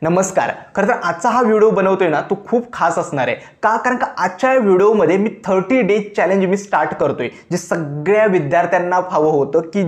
नमस्कार. खरं तर आजचा हा व्हिडिओ बनवतोय ना तो खूप खास असणार आहे का, कारण का आजच्या व्हिडिओमध्ये मी 30 डेज चॅलेंज मी स्टार्ट करतोय, जे सगळ्या विद्यार्थ्यांना हवं होतं की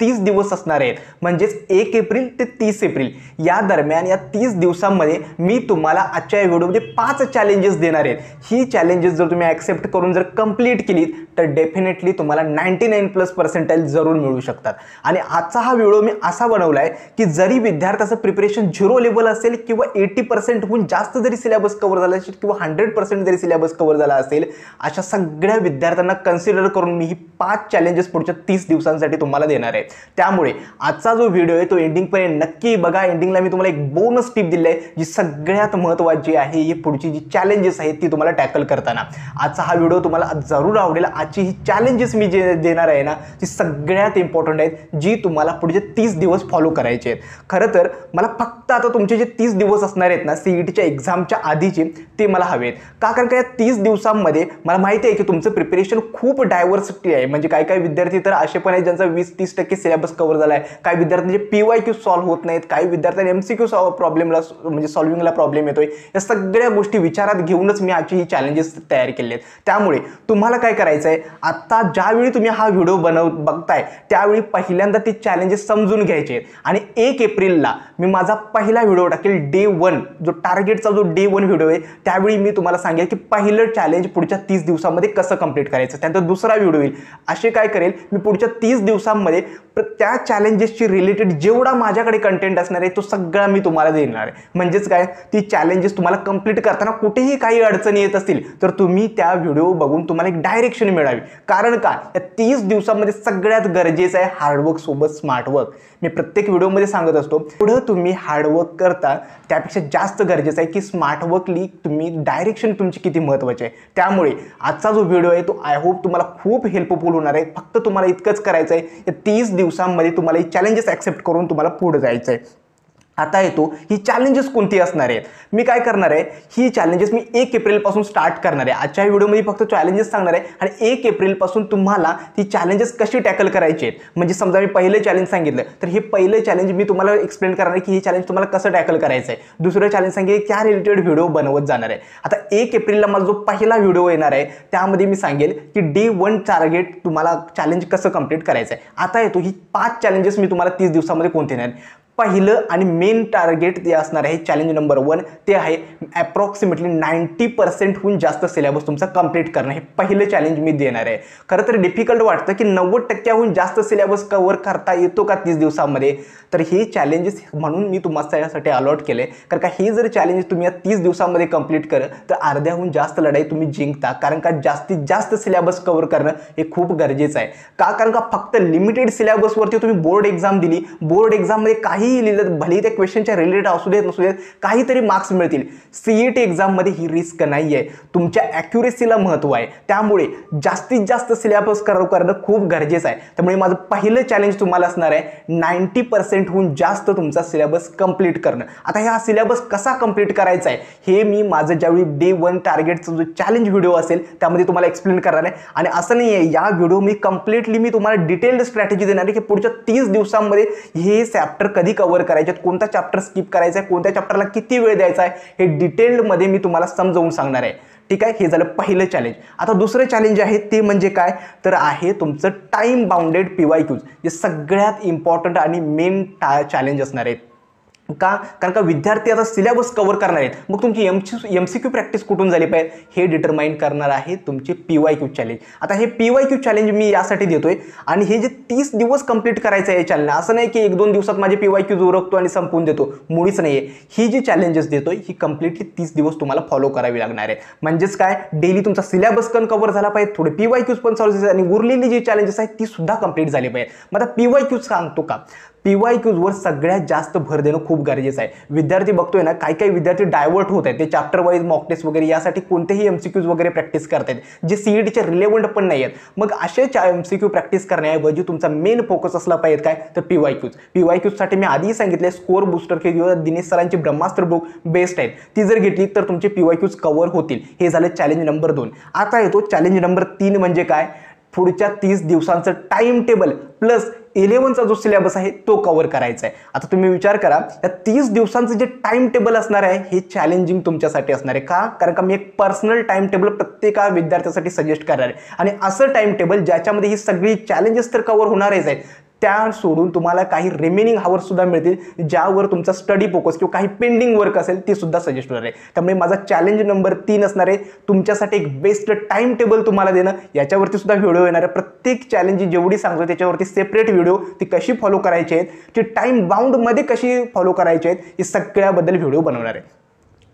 30 दिवस असणार आहेत, म्हणजेच 1 एप्रिल ते 30 एप्रिल या दरम्यान या 30 दिवसांमध्ये मी तुम्हाला आजच्या व्हिडिओमध्ये 5 चॅलेंजेस देणार आहेत. ही चॅलेंजेस जर तुम्ही ॲक्सेप्ट करून जर कंप्लीट केली तर डेफिनेटली तुम्हाला 99+ जरूर मिळू शकतात. आणि आजचा हा व्हिडिओ मी असा बनवलाय की जरी विद्यार्थ्याचं प्रिपरेशन 0 लेवल असेल किंवा 80% हून जास्त जरी सिलेबस कव्हर झाला असेल किंवा 100% जरी सिलेबस कव्हर झाला असेल, अशा सगळ्या विद्यार्थ्यांना कन्सिडर करून मी ही 5 चॅलेंजेस पुढच्या 30 दिवसांसाठी तुम्हाला देणार आहे. त्यामुळे आजचा जो व्हिडिओ आहे तो एंडिंगपर्यंत नक्की बघा. एंडिंगला मी तुम्हाला एक बोनस टिप दिली आहे जी सगळ्यात महत्त्वाची आहे. ही पुढची जी चॅलेंजेस आहेत ती तुम्हाला टॅकल करताना आजचा हा व्हिडिओ तुम्हाला जरूर आवडेल. आजची ही चॅलेंजेस मी जे देणार आहे ना ती सगळ्यात इम्पॉर्टंट आहेत, जी तुम्हाला पुढचे 30 दिवस फॉलो करायचे आहेत. खरं तर मला फक्त आता तुमचे जे 30 दिवस असणार आहेत ना सीईटीच्या एक्झामच्या आधीचे ते मला हवे आहेत. का, कारण का या 30 दिवसांमध्ये मला माहिती आहे की तुमचं प्रिपरेशन खूप डायव्हर्सिटी आहे. म्हणजे काही विद्यार्थी तर असे पण आहेत ज्यांचा 20-30% सिलेबस कव्हर झाला आहे. काही विद्यार्थ्यांचे PYQ सॉल्व्ह होत नाहीत, काही विद्यार्थ्यांना MCQ प्रॉब्लेमला म्हणजे सॉल्विंगला प्रॉब्लेम येतोय. या सगळ्या गोष्टी विचारात घेऊनच मी आजची ही चॅलेंजेस तयार केले आहेत. त्यामुळे तुम्हाला काय करायचं आहे, आता ज्यावेळी तुम्ही हा व्हिडिओ बघताय त्यावेळी पहिल्यांदा ती चॅलेंजेस समजून घ्यायचे आहेत. आणि 1 एप्रिलला मी माझा पहिला व्हिडिओ टाकेल, डे 1 जो टार्गेटचा जो डे 1 व्हिडिओ आहे. त्यावेळी मी तुम्हाला सांगेल की पहिलं चॅलेंज पुढच्या 30 दिवसांमध्ये कसं कंप्लीट करायचं. त्यानंतर दुसरा व्हिडिओ येईल. असे काय करेल मी पुढच्या 30 दिवसांमध्ये त्या चॅलेंजेसची रिलेटेड जेवढा माझ्याकडे कंटेंट असणार आहे तो सगळा मी तुम्हाला देणार आहे. म्हणजेच काय, ती चॅलेंजेस तुम्हाला कंप्लीट करताना कुठेही काही अडचणी येत असतील तर तुम्ही त्या व्हिडिओ बघून तुम्हाला एक डायरेक्शन मिळावी. कारण का, या 30 दिवसांमध्ये सगळ्यात गरजेचं आहे हार्डवर्क सोबत स्मार्टवर्क. मी प्रत्येक व्हिडिओमध्ये सांगत असतो, पुढं तुम्ही हार्डवर्क करता त्यापेक्षा जास्त गरजेचं आहे की स्मार्टवर्कली तुम्ही डायरेक्शन तुमची किती महत्त्वाची आहे. त्यामुळे आजचा जो व्हिडिओ आहे तो आय होप तुम्हाला खूप हेल्पफुल होणार आहे. फक्त तुम्हाला इतकंच करायचं आहे, या 30 दिवसांमध्ये तुम्हाला ही चॅलेंजेस ॲक्सेप्ट करून तुम्हाला पुढे जायचं आहे. आता येतो ही चॅलेंजेस कोणती असणार आहेत. मी काय करणार आहे, ही चॅलेंजेस मी 1 एप्रिलपासून स्टार्ट करणार आहे. आजच्या व्हिडिओमध्ये फक्त चॅलेंजेस सांगणार आहे आणि 1 एप्रिलपासून तुम्हाला ती चॅलेंजेस कशी टॅकल करायची आहेत. म्हणजे समजा मी पहिलं चॅलेंज सांगितलं तर हे पहिलं चॅलेंज मी तुम्हाला एक्सप्लेन करणार आहे की हे चॅलेंज तुम्हाला कसं टॅकल करायचं आहे. दुसरं चॅलेंज सांगेल त्या रिलेटेड व्हिडिओ बनवत जाणार आहे. आता 1 एप्रिलला माझा जो पहिला व्हिडिओ येणार आहे त्यामध्ये मी सांगेल की डे 1 टार्गेट तुम्हाला चॅलेंज कसं कंप्लीट करायचं आहे. आता येतो ही 5 चॅलेंजेस मी तुम्हाला 30 दिवसामध्ये कोणते येणार. पहिलं आणि मेन टार्गेट जे असणार आहे चॅलेंज नंबर 1 ते आहे अप्रॉक्सिमेटली 90% हून जास्त सिलेबस तुमचा कंप्लीट करणं. हे पहिलं चॅलेंज मी देणार आहे. खरं तर डिफिकल्ट वाटतं की 90% जास्त सिलेबस कव्हर करता येतो का 30 दिवसांमध्ये, तर हे चॅलेंजेस म्हणून मी तुम्हाला यासाठी अलॉट केले. कारण का हे जर चॅलेंजेस तुम्ही या 30 दिवसांमध्ये कंप्लीट केलं तर अर्ध्याहून जास्त लढाई तुम्ही जिंकता. कारण का जास्तीत जास्त सिलेबस कव्हर करणं हे खूप गरजेचं आहे. का, कारण का फक्त लिमिटेड सिलेबसवरती तुम्ही बोर्ड एक्झाम दिली, बोर्ड एक्झाममध्ये काही लिहिलं भले त्या क्वेश्चनच्या रिलेटेड असू देत नसू देत काहीतरी मार्क्स मिळतील. सीईटी एक्झाममध्ये ही रिस्क नाही आहे. तुमच्या ॲक्युरेसीला महत्त्व आहे. त्यामुळे जास्तीत जास्त सिलेबस करणं खूप गरजेचं आहे. त्यामुळे माझं पहिलं चॅलेंज तुम्हाला असणार आहे 90% हून जास्त तुमचा सिलेबस कंप्लीट करणं. आता हा सिलेबस कसा कंप्लीट करायचा आहे हे मी माझं ज्यावेळी डे 1 टार्गेटचा जो चॅलेंज व्हिडिओ असेल त्यामध्ये तुम्हाला एक्सप्लेन करणार आहे. आणि असं नाही आहे, या व्हिडिओ मी कंप्लीटली मी तुम्हाला डिटेल्ड स्ट्रॅटेजी देणार आहे की पुढच्या 30 दिवसांमध्ये हे चॅप्टर कधी कव्हर करायचे, कोणता चॅप्टर स्किप करायचा आहे, कोणत्या चॅप्टरला किती वेळ द्यायचा आहे हे डिटेल्डमध्ये मी तुम्हाला समजावून सांगणार आहे. ठीक आहे, हे झालं पहिलं चॅलेंज. आता दुसरं चॅलेंज आहे ते म्हणजे काय, तर आहे तुमचं टाईम बाउंडेड PYQs. जे सगळ्यात इम्पॉर्टंट आणि मेन चॅलेंज असणार आहेत. का, कारण का विद्यार्थी आता सिलेबस कव्हर करणार आहेत, मग तुमची MCQ प्रॅक्टिस कुठून झाली पाहिजे हे डिटरमाइन करणार आहे तुमचे PYQ चॅलेंज. आता हे PYQ चॅलेंज मी यासाठी देतोय आणि हे जे 30 दिवस कंप्लीट करायचं आहे चॅलेंज, असं नाही की 1-2 दिवसात माझे PYQ उरकतो आणि संपवून देतो, मुळीच नाही आहे. ही जी चॅलेंजेस देतोय ही कंप्लीटली 30 दिवस तुम्हाला फॉलो करावी लागणार आहे. म्हणजेच काय, डेली तुमचा सिलेबस पण कव्हर झाला पाहिजे, थोडे PYQs पण सॉल्व्ह झाले आणि उरलेली जी चॅलेंजेस आहेत ती सुद्धा कंप्लीट झाली पाहिजे. मग आता PYQ सांगतो का, PYQs वर सगळ्यात जास्त भर देणं खूप गरजेचं आहे. विद्यार्थी बघतोय ना, काही विद्यार्थी डायव्हर्ट होत आहेत. ते चॅप्टर वाईज मॉक टेस्ट वगैरे यासाठी कोणतेही MCQs वगैरे प्रॅक्टिस करतायत जे सीईटीचे रिलेव्हंट पण नाही आहेत. मग असे MCQ प्रॅक्टिस करण्याऐवजी तुमचा मेन फोकस असला पाहिजे काय, तर PYQs साठी मी आधीही सांगितले स्कोर बूस्टर किंवा दिनेश सरांची ब्रह्मास्त्र बुक बेस्ट आहेत. ती जर घेतली तर तुमचे PYQs कव्हर होतील. हे झालं चॅलेंज नंबर 2. आता येतो चॅलेंज नंबर 3 म्हणजे काय, पुढच्या 30 दिवसांचं टाइम टेबल प्लस 11चा जो सिलेबस आहे तो कव्हर करायचा आहे. आता तुम्ही विचार करा, या 30 दिवसांचं जे टाइम टेबल असणार आहे हे चॅलेंजिंग तुमच्यासाठी असणार आहे. का? कारण का मी एक पर्सनल टाइम टेबल प्रत्येका विद्यार्थ्यासाठी सजेस्ट करणार आहे आणि असं टाइम टेबल ज्याच्यामध्ये ही सगळी चॅलेंजेस तर कव्हर होणारच आहेत, त्या सोडून तुम्हाला काही रिमेनिंग हावर्स सुद्धा मिळतील ज्यावर तुमचा स्टडी फोकस किंवा काही पेंडिंग वर्क असेल ते सुद्धा सजेस्ट होणार आहे. त्यामुळे माझा चॅलेंज नंबर 3 असणार आहे तुमच्यासाठी एक बेस्ट टाइम टेबल तुम्हाला देणं. याच्यावरती सुद्धा व्हिडिओ येणार आहे. प्रत्येक चॅलेंज जेवढी सांगतो त्याच्यावरती सेपरेट व्हिडिओ, ती कशी फॉलो करायची आहेत, ती टाइम बाउंडमध्ये कशी फॉलो करायची आहेत, हे सगळ्याबद्दल व्हिडिओ बनवणार आहे.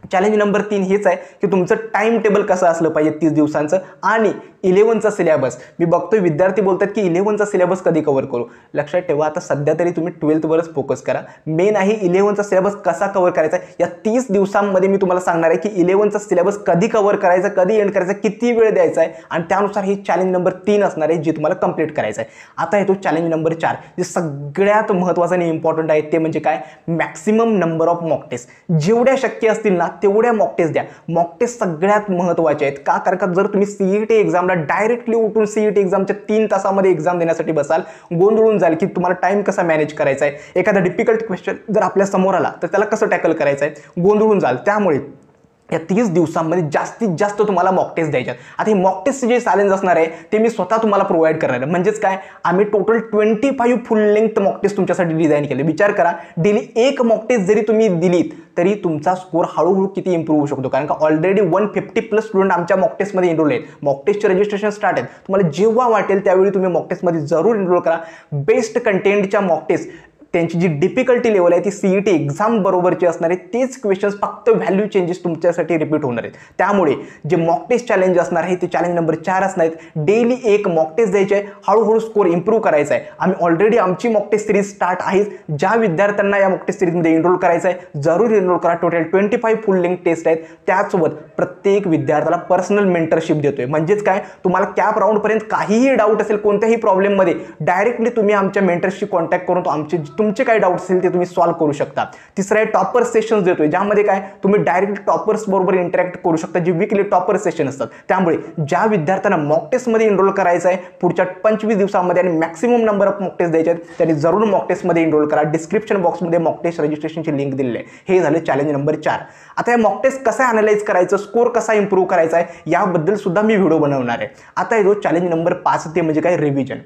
चॅलेंज नंबर 3 हेच आहे की तुमचं टाइम टेबल कसं असलं पाहिजे 30 दिवसांचं आणि 11चा सिलेबस. मी बघतोय विद्यार्थी बोलतात की 11चा सिलेबस कधी कव्हर करू. लक्षात ठेवा, आता सध्या तरी तुम्ही 12th वरच फोकस करा. मेन आहे 11चा सिलेबस कसा कव्हर करायचा. या 30 दिवसांमध्ये मी तुम्हाला सांगणार आहे की 11चा सिलेबस कधी कव्हर करायचा, कधी एंड करायचा, किती वेळ द्यायचा आहे आणि त्यानुसार हे चॅलेंज नंबर 3 असणार आहे जे तुम्हाला कंप्लीट करायचं आहे. आता येतो चॅलेंज नंबर 4, जे सगळ्यात महत्त्वाचं आणि इम्पॉर्टंट आहे. ते म्हणजे काय? Maximum number of mock test. जेवढ्या शक्य असतील ना तेवढ्या मॉक टेस्ट द्या. मॉक टेस्ट सगळ्यात महत्त्वाचे आहेत. का? कारण का जर तुम्ही सीईटी एक्झामला डायरेक्टली उठून सीईटी एक्झामच्या 3 तासामध्ये एक्झाम देण्यासाठी बसाल, गोंधळून जाल की तुम्हाला टाइम कसा मॅनेज करायचा आहे. एखादा डिफिकल्ट क्वेश्चन जर आपल्या समोर आला तर त्याला कसं टॅकल करायचं आहे, गोंधळून जाल. त्यामुळे या 30 दिवसांमध्ये जास्तीत जास्त तुम्हाला मॉक टेस्ट द्यायच्यात. आता हे मॉक टेस्ट जे चॅलेंज असणार आहे ते मी स्वतः तुम्हाला प्रोव्हाइड करणार आहे. म्हणजेच काय, आम्ही total 25 full length mock test तुमच्यासाठी डिझाईन केले. विचार करा, डेली एक मॉक टेस्ट जरी तुम्ही दिलीत तरी तुमचा स्कोर हळूहळू किती इम्प्रूव्ह होऊ शकतो. कारण का ऑलरेडी 150+ स्टुडंट आमच्या मॉक टेस्टमध्ये एनरोल आहेत. मॉक टेस्टचे रजिस्ट्रेशन स्टार्ट आहेत. तुम्हाला जेव्हा वाटेल त्यावेळी तुम्ही मॉक टेस्टमध्ये जरूर एनरोल करा. बेस्ट कंटेंटच्या मॉक टेस्ट, त्यांची जी डिफिकल्टी लेवल आहे ती सीईटी एक्झाम बरोबरची असणार आहे. तेच क्वेश्चन्स फक्त व्हॅल्यू चेंजेस तुमच्यासाठी रिपीट होणार आहेत. त्यामुळे जे मॉक टेस्ट चॅलेंज असणार आहे ते चॅलेंज नंबर 4 असणार आहेत. डेली एक मॉक टेस्ट द्यायचे आहे, हळूहळू स्कोर इम्प्रूव्ह करायचा आहे. आम्ही ऑलरेडी आमची मॉक टेस्ट सिरीज स्टार्ट आहे. ज्या विद्यार्थ्यांना या मॉक टेस्ट सिरीजमध्ये एनरोल करायचं आहे जरूर एनरोल करा. टोटल 25 फुल लेंथ टेस्ट आहेत. त्याचसोबत प्रत्येक विद्यार्थ्याला पर्सनल मेंटरशिप देतोय. म्हणजेच काय, तुम्हाला कॅप राऊंडपर्यंत काहीही डाऊट असेल कोणत्याही प्रॉब्लेममध्ये, डायरेक्टली तुम्ही आमच्या मेंटरशी कॉन्टॅक्ट करून तुमचे काय डाऊट असेल ते तुम्ही सॉल्व्ह करू शकता. तिसरं आहे टॉपर सेशन्स देतोय, ज्यामध्ये काय तुम्ही डायरेक्ट टॉपर्स बरोबर इंटरॅक्ट करू शकता, जे वीकली टॉपर सेशन असतात. त्यामुळे ज्या विद्यार्थ्यांना मॉक टेस्टमध्ये एनरोल करायचं आहे पुढच्या 25 दिवसांमध्ये आणि maximum number of mock test द्यायचे आहेत, त्यांनी जरूर मॉक टेस्टमध्ये एनरोल करा. डिस्क्रिप्शन बॉक्समध्ये मॉक टेस्ट रजिस्ट्रेशनची लिंक दिलेली आहे. हे झाले चॅलेंज नंबर 4. आता या मॉक टेस्ट कसा अनालाइज करायचं, स्कोर कसा इम्प्रूव्ह करायचा आहे याबद्दल सुद्धा मी व्हिडिओ बनवणार आहे. आता येतो चॅलेंज नंबर 5, ते म्हणजे काय, रिव्हिजन.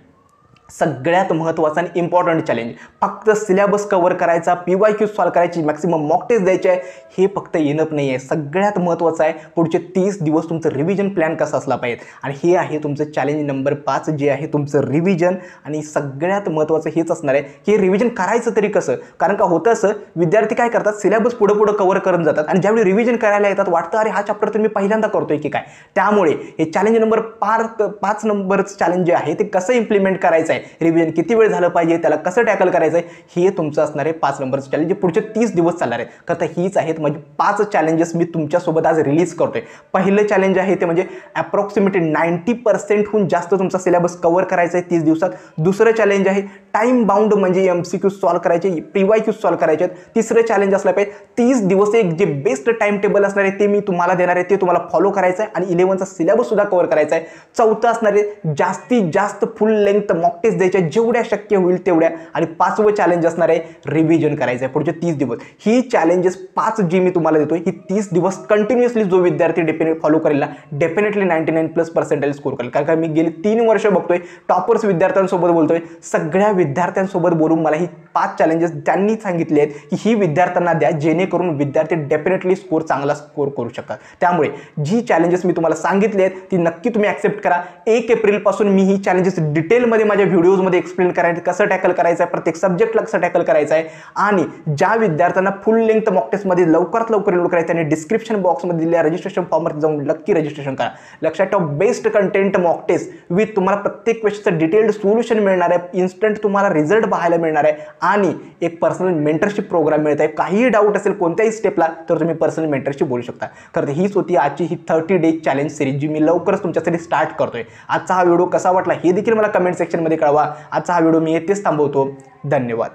सगळ्यात महत्त्वाचा आणि इम्पॉर्टंट चॅलेंज. फक्त सिलेबस कव्हर करायचा, PYQ सॉल्व्ह करायची, मॅक्सिमम मॉक टेस्ट द्यायचे आहे, हे फक्त येणं नाही आहे. सगळ्यात महत्त्वाचं आहे पुढचे 30 दिवस तुमचं रिव्हिजन प्लॅन कसा असला पाहिजे. आणि हे आहे तुमचं चॅलेंज नंबर 5, जे आहे तुमचं रिव्हिजन. आणि सगळ्यात महत्त्वाचं हेच असणार आहे की रिव्हिजन करायचं तरी कसं. कारण का होतं असं, विद्यार्थी काय करतात, सिलेबस पुढं कव्हर करत जातात आणि ज्यावेळी रिव्हिजन करायला येतात वाटतं अरे हा चॅप्टर तर मी पहिल्यांदा करतोय की काय. त्यामुळे हे चॅलेंज नंबर 5 नंबरचं चॅलेंज जे आहे ते कसं इम्प्लिमेंट करायचं आहे, रिव्हिजन किती वेळ झालं पाहिजे, त्याला कसं टॅकल करायचं आहे, हे तुमचं असणार आहे 5 नंबरचं चॅलेंज, जे पुढचे 30 दिवस चालणार आहे. तर हीच आहेत म्हणजे 5 चॅलेंजेस मी तुमच्यासोबत आज रिलीज करतोय. पहिलं चॅलेंज आहे ते म्हणजे अप्रॉक्सिमेटली 90% जास्त तुमचा सिलेबस कव्हर करायचा आहे 30 दिवसात. दुसरं चॅलेंज आहे टाइम बाउंड, म्हणजे MCQ सॉल्व्ह करायचे, PYQ सॉल्व्ह करायचे. तिसरं चॅलेंज असलं पाहिजे 30 दिवस एक जे बेस्ट टाइम टेबल असणार आहे ते मी तुम्हाला देणार आहे, ते तुम्हाला फॉलो करायचं आहे आणि 11चा सिलेबस सुद्धा कव्हर करायचा आहे. चौथं असणार आहे जास्तीत जास्त फुल लेंथ मॉक टेस्ट द्यायच्या जेवढ्या शक्य होईल तेवढ्या. आणि 5वं चॅलेंज असणार आहे रिव्हिजन करायचं आहे पुढचे 30 दिवस. ही चॅलेंजेस 5 जी मी तुम्हाला देतोय, ही 30 दिवस कंटिन्युअसली जो विद्यार्थी डेफिनेट फॉलो करेल ना, डेफिनेटली 99+ स्कोर करेल. कारण का मी गेली 3 वर्ष बघतोय, टॉपर्स विद्यार्थ्यांसोबत बोलतोय, सगळ्या विद्यार्थ्यांसोबत बोलून मला ही 5 चॅलेंजेस त्यांनी सांगितले आहेत की ही विद्यार्थ्यांना द्या, जेणेकरून विद्यार्थी डेफिनेटली चांगला स्कोर करू शकतात. त्यामुळे जी चॅलेंजेस मी तुम्हाला सांगितले आहेत ती नक्की तुम्ही ॲक्सेप्ट करा. 1 एप्रिलपासून मी ही चॅलेंजेस डिटेलमध्ये माझ्या व्हिडिओजमध्ये एक्सप्लेन करायचं, कसं टॅकल करायचं आहे, प्रत्येक सब्जेक्टला कसं टॅकल करायचं आहे. आणि ज्या विद्यार्थ्यांना फुल लेंथ मॉक टेस्टमध्ये लवकरात लवकर एनरोल करायचं त्यांनी डिस्क्रिप्शन बॉक्समध्ये दिलेल्या रजिस्ट्रेशन फॉर्मवर जाऊन नक्की रजिस्ट्रेशन करा. लक्षात ठेवा, best content mock test with तुम्हाला प्रत्येक क्वेश्चनचं डिटेल्ड सोल्युशन मिळणार आहे, इन्स्टंट तुम्हाला रिझल्ट पाहायला मिळणार आहे आणि एक पर्सनल मेंटरशिप प्रोग्राम मिळत आहे. काहीही डाऊट असेल कोणत्याही स्टेपला तर तुम्ही पर्सनल मेंटरशिप बोलू शकता. खरं तर हीच होती आजची ही 30 डेज चॅलेंज सिरीज, जी मी लवकरच तुमच्यासाठी स्टार्ट करतोय. आजचा हा व्हिडिओ कसा वाटला हे देखील मला कमेंट सेक्शनमध्ये कळवा. आजचा हा व्हिडिओ मी येथेच थांबवतो. धन्यवाद.